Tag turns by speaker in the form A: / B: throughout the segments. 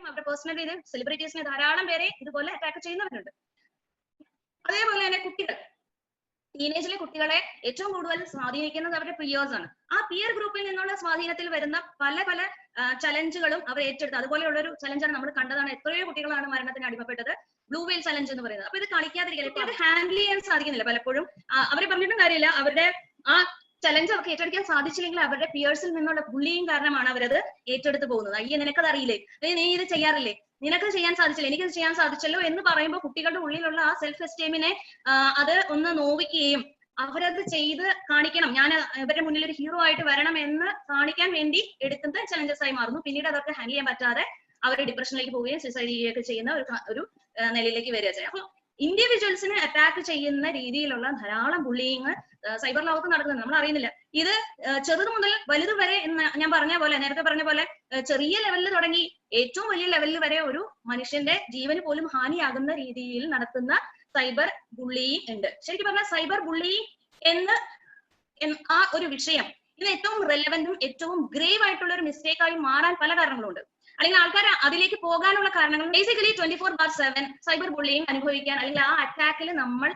A: അവരുടെ പേഴ്സണൽ രീതിയിൽ സെലിബ്രിറ്റീസിനെ ധാരാളം പേരെ ഇതുപോലെ അറ്റാക്ക് ചെയ്യുന്നവരുണ്ട്. അതേപോലെ തന്നെ കുട്ടികൾ, ടീനേജിലെ കുട്ടികളെ ഏറ്റവും കൂടുതൽ സ്വാധീനിക്കുന്നത് അവരുടെ പിയേഴ്സ് ആണ്. ആ പിയർ ഗ്രൂപ്പിൽ നിന്നുള്ള സ്വാധീനത്തിൽ വരുന്ന പല പല ചലഞ്ചുകളും അവർ ഏറ്റെടുത്ത്, അതുപോലെയുള്ള ഒരു ചലഞ്ചാണ് നമ്മൾ കണ്ടതാണ്. എത്രയോ കുട്ടികളാണ് മരണത്തിന് അടിമപ്പെട്ടത്, ബ്ലൂ വെയിൽ ചലഞ്ച് എന്ന് പറയുന്നത്. അപ്പൊ ഇത് കളിക്കാതിരിക്കില്ല, അത് ഹാൻഡിൽ ചെയ്യാൻ സാധിക്കുന്നില്ല പലപ്പോഴും. അവരെ പറഞ്ഞിട്ടും കാര്യമില്ല, അവരുടെ ആ ചലഞ്ച് അവർക്ക് ഏറ്റെടുക്കാൻ സാധിച്ചില്ലെങ്കിൽ അവരുടെ പിയേഴ്സിൽ നിന്നുള്ള ബുള്ളിയും കാരണമാണ് അവരത് ഏറ്റെടുത്ത് പോകുന്നത്. അയ്യേ നിനക്കത് അറിയില്ലേ, നീ ഇത് ചെയ്യാറില്ലേ, നിനക്ക് ചെയ്യാൻ സാധിച്ചില്ല, എനിക്കത് ചെയ്യാൻ സാധിച്ചല്ലോ എന്ന് പറയുമ്പോൾ കുട്ടികളുടെ ഉള്ളിലുള്ള ആ സെൽഫ് എസ്റ്റീമിനെ അത് ഒന്ന് നോവിക്കുകയും അവരത് ചെയ്ത് കാണിക്കണം, ഞാൻ ഇവരുടെ മുന്നിൽ ഒരു ഹീറോ ആയിട്ട് വരണം എന്ന് കാണിക്കാൻ വേണ്ടി എടുക്കുന്ന ചലഞ്ചസ് ആയി മാറുന്നു. പിന്നീട് അവർക്ക് ഹാൻഡിൽ ചെയ്യാൻ പറ്റാതെ അവർ ഡിപ്രഷനിലേക്ക് പോവുകയും സൂസൈഡ് ചെയ്യുകയൊക്കെ ചെയ്യുന്ന ഒരു നിലയിലേക്ക് വരിക ചെയ്യുക. അപ്പൊ ഇൻഡിവിജ്വൽസിനെ അറ്റാക്ക് ചെയ്യുന്ന രീതിയിലുള്ള ധാരാളം ബുള്ളിങ് സൈബർ ലോകത്ത് നടക്കുന്നുണ്ട്, നമ്മൾ അറിയുന്നില്ല. ഇത് ചെറുത് മുതൽ വലുത് വരെ എന്ന് ഞാൻ പറഞ്ഞ പോലെ, നേരത്തെ പറഞ്ഞ പോലെ, ചെറിയ ലെവലിൽ തുടങ്ങി ഏറ്റവും വലിയ ലെവലിൽ വരെ ഒരു മനുഷ്യന്റെ ജീവന് പോലും ഹാനിയാകുന്ന രീതിയിൽ നടത്തുന്ന സൈബർ ബുള്ളിങ് ഉണ്ട്. ശരിക്കും പറഞ്ഞാൽ സൈബർ ബുള്ളിങ് ആ ഒരു വിഷയം ഇത് ഏറ്റവും റെലവന്റും ഏറ്റവും ഗ്രേവ് ആയിട്ടുള്ള ഒരു മിസ്റ്റേക്ക് ആയി മാറാൻ പല കാരണങ്ങളുണ്ട്, അല്ലെങ്കിൽ ആൾക്കാർ അതിലേക്ക് പോകാനുള്ള കാരണങ്ങൾ. ബേസിക്കലി 24/7 സൈബർ ബുള്ളിങ് അനുഭവിക്കാൻ, അല്ലെങ്കിൽ ആ അറ്റാക്കിൽ നമ്മൾ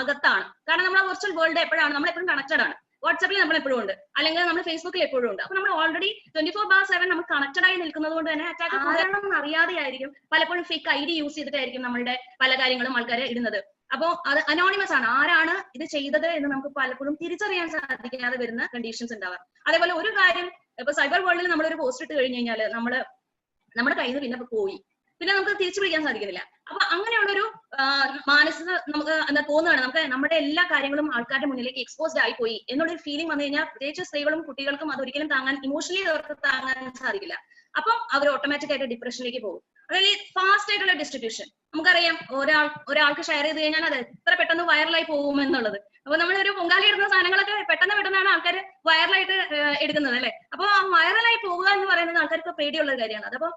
A: അകത്താണ്. കാരണം നമ്മൾ ആ വെർച്വൽ വേൾഡ് എപ്പോഴാണ്, നമ്മൾ എപ്പോഴും കണക്റ്റഡ് ആണ്. വാട്സാപ്പിൽ നമ്മൾ എപ്പോഴും ഉണ്ട്, അല്ലെങ്കിൽ നമ്മൾ ഫേസ്ബുക്കിൽ എപ്പോഴും ഉണ്ട്. അപ്പൊ നമ്മൾ ഓൾറെഡി 24/7 നമ്മൾ കണക്റ്റഡ് ആയി നിൽക്കുന്നത് കൊണ്ട് തന്നെ അറ്റാക്ക് ആരാണെന്ന് അറിയാതെയായിരിക്കും, പലപ്പോഴും ഫേക്ക് ID യൂസ് ചെയ്തിട്ടായിരിക്കും നമ്മളുടെ പല കാര്യങ്ങളും ആൾക്കാർ ഇടുന്നത്. അപ്പോ അത് അനോണിമസ് ആണ്, ആരാണ് ഇത് ചെയ്തത് എന്ന് നമുക്ക് പലപ്പോഴും തിരിച്ചറിയാൻ സാധിക്കാതെ വരുന്ന കണ്ടീഷൻസ് ഉണ്ടാവാം. അതേപോലെ ഒരു കാര്യം, ഇപ്പൊ സൈബർ വേൾഡിൽ നമ്മളൊരു പോസ്റ്റ് ഇട്ട് കഴിഞ്ഞു കഴിഞ്ഞാൽ നമ്മുടെ കയ്യിൽ നിന്ന് പിന്നെ പോയി, പിന്നെ നമുക്ക് തിരിച്ചു പിടിക്കാൻ സാധിക്കുന്നില്ല. അപ്പൊ അങ്ങനെയുള്ളൊരു മാനസിക നമുക്ക് എന്താ തോന്നുകയാണ്, നമുക്ക് നമ്മുടെ എല്ലാ കാര്യങ്ങളും ആൾക്കാരുടെ മുന്നിലേക്ക് എക്സ്പോസ്ഡ് ആയി പോയി എന്നുള്ളൊരു ഫീലിംഗ് വന്നു കഴിഞ്ഞാൽ പ്രത്യേകിച്ച് സ്ത്രീകളും കുട്ടികൾക്കും അത് ഒരിക്കലും താങ്ങാൻ, ഇമോഷണലി അവർക്ക് താങ്ങാൻ സാധിക്കില്ല. അപ്പം അവർ ഓട്ടോമാറ്റിക് ആയിട്ട് ഡിപ്രഷനിലേക്ക് പോകും. അതായത് ഫാസ്റ്റ് ആയിട്ടുള്ള ഡിസ്ട്രിബ്യൂഷൻ, നമുക്കറിയാം ഒരാൾക്ക് ഷെയർ ചെയ്ത് കഴിഞ്ഞാൽ അത് എത്ര പെട്ടെന്ന് വൈറലായി പോകും എന്നുള്ളത്. അപ്പൊ നമ്മൾ ഒരു പൊങ്കാലി ഇടുന്ന സാധനങ്ങളൊക്കെ പെട്ടെന്നാണ് ആൾക്കാർ വൈറലായിട്ട് എടുക്കുന്നത്, അല്ലെ? അപ്പൊ ആ വൈറലായി പോകുക എന്ന് പറയുന്നത് ആൾക്കാർക്ക് പേടിയുള്ള ഒരു കാര്യമാണ്. അതപ്പോ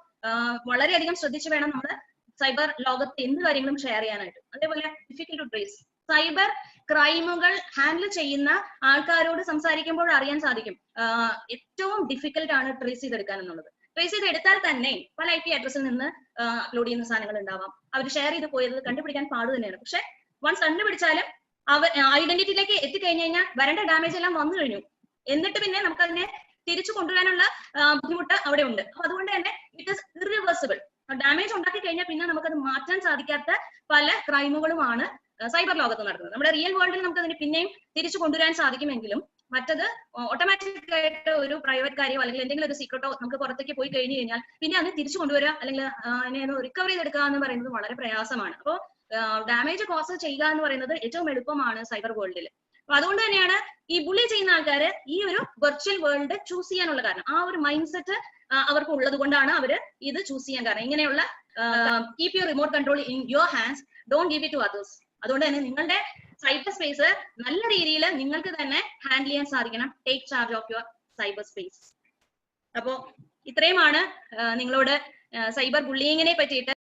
A: വളരെയധികം ശ്രദ്ധിച്ചു വേണം നമ്മൾ സൈബർ ലോകത്ത് എന്ത് കാര്യങ്ങളും ഷെയർ ചെയ്യാനായിട്ട്. അതേപോലെ ഡിഫിക്കൽട്ട് ടു ട്രേസ്, സൈബർ ക്രൈമുകൾ ഹാൻഡിൽ ചെയ്യുന്ന ആൾക്കാരോട് സംസാരിക്കുമ്പോൾ അറിയാൻ സാധിക്കും ഏറ്റവും ഡിഫിക്കൽട്ട് ആണ് ട്രേസ് ചെയ്തെടുക്കാൻ എന്നുള്ളത്. ട്രേസ് ചെയ്തെടുത്താൽ തന്നെ പല IP അഡ്രസ്സിൽ നിന്ന് അപ്ലോഡ് ചെയ്യുന്ന സാധനങ്ങൾ ഉണ്ടാവാം, അവർ ഷെയർ ചെയ്ത് പോയത് കണ്ടുപിടിക്കാൻ പാട് തന്നെയാണ്. പക്ഷെ വൺസ് കണ്ടുപിടിച്ചാലും ഐഡന്റിറ്റിയിലേക്ക് എത്തിക്കഴിഞ്ഞു കഴിഞ്ഞാൽ വരേണ്ട ഡാമേജ് എല്ലാം വന്നു കഴിഞ്ഞു, എന്നിട്ട് പിന്നെ നമുക്കതിനെ തിരിച്ചു കൊണ്ടുവരാനുള്ള ബുദ്ധിമുട്ട് അവിടെ ഉണ്ട്. അപ്പൊ അതുകൊണ്ട് തന്നെ ഇറ്റ് ഇസ് ഇറിവേഴ്സിബിൾ. ഡാമേജ് ഉണ്ടാക്കി കഴിഞ്ഞാൽ പിന്നെ നമുക്കത് മാറ്റാൻ സാധിക്കാത്ത പല ക്രൈമുകളുമാണ് സൈബർ ലോകത്ത് നടക്കുന്നത്. നമ്മുടെ റിയൽ വേൾഡിൽ നമുക്ക് അതിനെ പിന്നെയും തിരിച്ചു കൊണ്ടുവരാൻ സാധിക്കുമെങ്കിലും മറ്റത് ഓട്ടോമാറ്റിക് ആയിട്ട് ഒരു പ്രൈവറ്റ് കാര്യമോ അല്ലെങ്കിൽ എന്തെങ്കിലും ഒരു സീക്രട്ടോ നമുക്ക് പുറത്തേക്ക് പോയി കഴിഞ്ഞു കഴിഞ്ഞാൽ പിന്നെ അത് തിരിച്ചു കൊണ്ടുവരിക അല്ലെങ്കിൽ അതിനെ റിക്കവർ ചെയ്തെടുക്കുക എന്ന് പറയുന്നത് വളരെ പ്രയാസമാണ്. അപ്പോൾ ഡാമേജ് കോസ് ചെയ്യുക എന്ന് പറയുന്നത് ഏറ്റവും എളുപ്പമാണ് സൈബർ വേൾഡിൽ. അപ്പൊ അതുകൊണ്ട് തന്നെയാണ് ഈ ബുള്ളി ചെയ്യുന്ന ആൾക്കാര് ഈ ഒരു വെർച്വൽ വേൾഡ് ചൂസ് ചെയ്യാനുള്ള കാരണം. ആ ഒരു മൈൻഡ് സെറ്റ് അവർക്ക് ഉള്ളത് കൊണ്ടാണ് അവര് ഇത് ചൂസ് ചെയ്യാൻ കാരണം. ഇങ്ങനെയുള്ള keep your remote control in your hands, don't give it to others. അതുകൊണ്ട് തന്നെ നിങ്ങളുടെ സൈബർ സ്പേസ് നല്ല രീതിയിൽ നിങ്ങൾക്ക് തന്നെ ഹാൻഡിൽ ചെയ്യാൻ സാധിക്കണം. Take charge of your cyber space. അപ്പോ ഇത്രയുമാണ് നിങ്ങളോട് സൈബർ ബുള്ളിങ്ങിനെ പറ്റിയിട്ട്